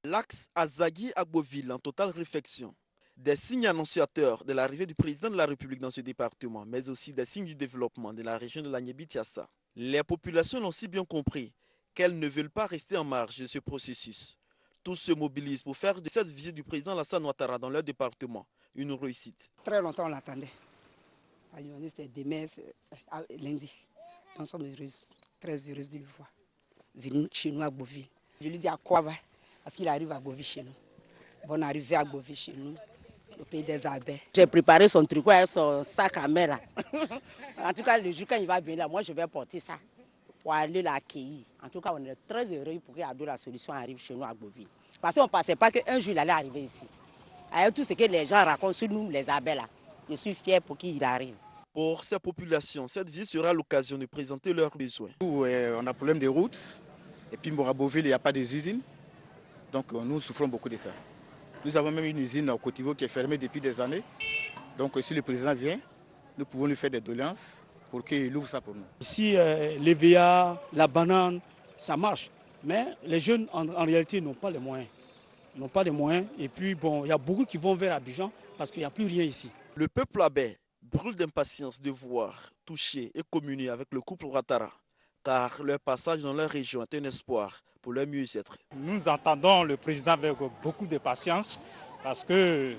L'axe Azagui-Agboville en totale réfection. Des signes annonciateurs de l'arrivée du président de la République dans ce département, mais aussi des signes du développement de la région de l'Agnébitiassa. Les populations l'ont si bien compris qu'elles ne veulent pas rester en marge de ce processus. Tous se mobilisent pour faire de cette visite du président Alassane Ouattara dans leur département une réussite. Très longtemps on l'attendait. C'était demain, lundi. Donc nous sommes heureuses, très heureuses de le voir. Venir chez nous à Agboville. Je lui dis à quoi va, parce qu'il arrive à Agboville chez nous. Bonne arrivée à Agboville chez nous, au pays des abeilles. J'ai préparé son tricot avec son sac à main là. En tout cas, le jour quand il va venir là, moi je vais porter ça pour aller l'accueillir. En tout cas, on est très heureux pour que la solution arrive chez nous à Agboville. Parce qu'on ne pensait pas qu'un jour il allait arriver ici. Avec tout ce que les gens racontent sur nous, les abeilles là, je suis fier pour qu'il arrive. Pour ces populations, cette visite sera l'occasion de présenter leurs besoins. On a problème de routes, et puis à Agboville, il n'y a pas d'usine. Donc nous souffrons beaucoup de ça. Nous avons même une usine au Cotivo qui est fermée depuis des années. Donc si le président vient, nous pouvons lui faire des doléances pour qu'il ouvre ça pour nous. Ici, l'EVA, la banane, ça marche. Mais les jeunes, en réalité, n'ont pas les moyens. Ils n'ont pas les moyens. Et puis, bon, il y a beaucoup qui vont vers Abidjan parce qu'il n'y a plus rien ici. Le peuple abbé brûle d'impatience de voir, toucher et communier avec le couple Ouattara, car leur passage dans leur région est un espoir pour leur mieux-être. Nous attendons le président avec beaucoup de patience parce que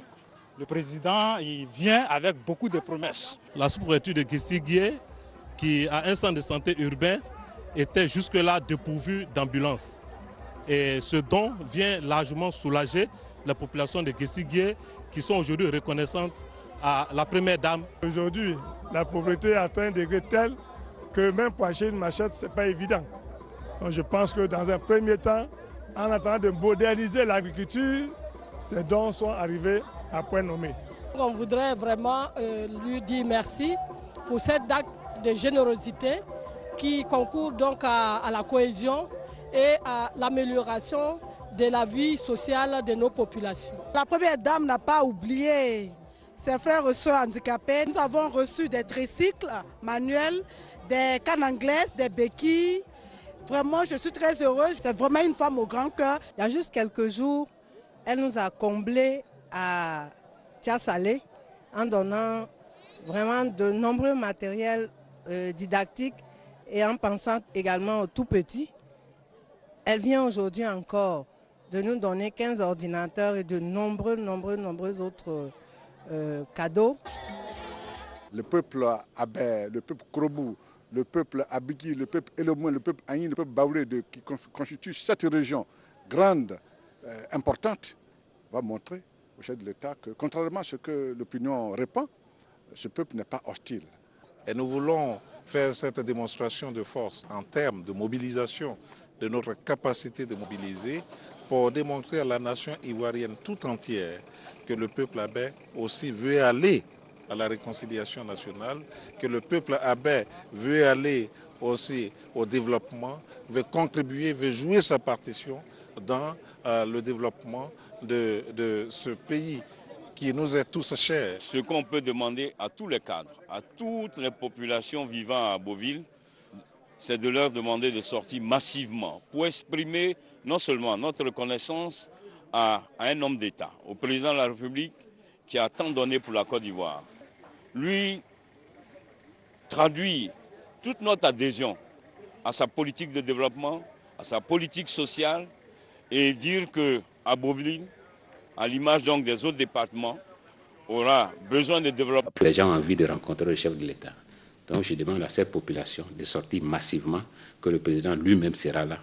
le président il vient avec beaucoup de promesses. La sous-préfecture de Guessigui, qui a un centre de santé urbain, était jusque-là dépourvue d'ambulances. Et ce don vient largement soulager la population de Guessigui qui sont aujourd'hui reconnaissantes à la première dame. Aujourd'hui, la pauvreté atteint un degré tel que même pour acheter une machette, ce n'est pas évident. Donc je pense que dans un premier temps, en attendant de moderniser l'agriculture, ces dons sont arrivés à point nommé. On voudrait vraiment lui dire merci pour cet acte de générosité qui concourt donc à la cohésion et à l'amélioration de la vie sociale de nos populations. La première dame n'a pas oublié ses frères et sœurs handicapés. Nous avons reçu des tricycles manuels, des cannes anglaises, des béquilles. Vraiment, je suis très heureuse. C'est vraiment une femme au grand cœur. Il y a juste quelques jours, elle nous a comblés à Tiasalé en donnant vraiment de nombreux matériels didactiques et en pensant également aux tout petits. Elle vient aujourd'hui encore de nous donner 15 ordinateurs et de nombreux autres cadeaux. Le peuple Abé, le peuple Krobou, le peuple Abigui, le peuple Elomouin, le peuple Agni, le peuple Baoulé qui constitue cette région grande, importante, va montrer au chef de l'État que, contrairement à ce que l'opinion répand, ce peuple n'est pas hostile. Et nous voulons faire cette démonstration de force en termes de mobilisation, de notre capacité de mobiliser, pour démontrer à la nation ivoirienne tout entière que le peuple abé aussi veut aller à la réconciliation nationale, que le peuple abé veut aller aussi au développement, veut contribuer, veut jouer sa partition dans le développement de ce pays qui nous est tous cher. Ce qu'on peut demander à tous les cadres, à toutes les populations vivant à Agboville, c'est de leur demander de sortir massivement pour exprimer non seulement notre reconnaissance à un homme d'État, au président de la République qui a tant donné pour la Côte d'Ivoire. Lui traduit toute notre adhésion à sa politique de développement, à sa politique sociale et dire que Agboville, à l'image donc des autres départements, aura besoin de développement. Les gens ont envie de rencontrer le chef de l'État. Donc je demande à cette population de sortir massivement, que le président lui-même sera là.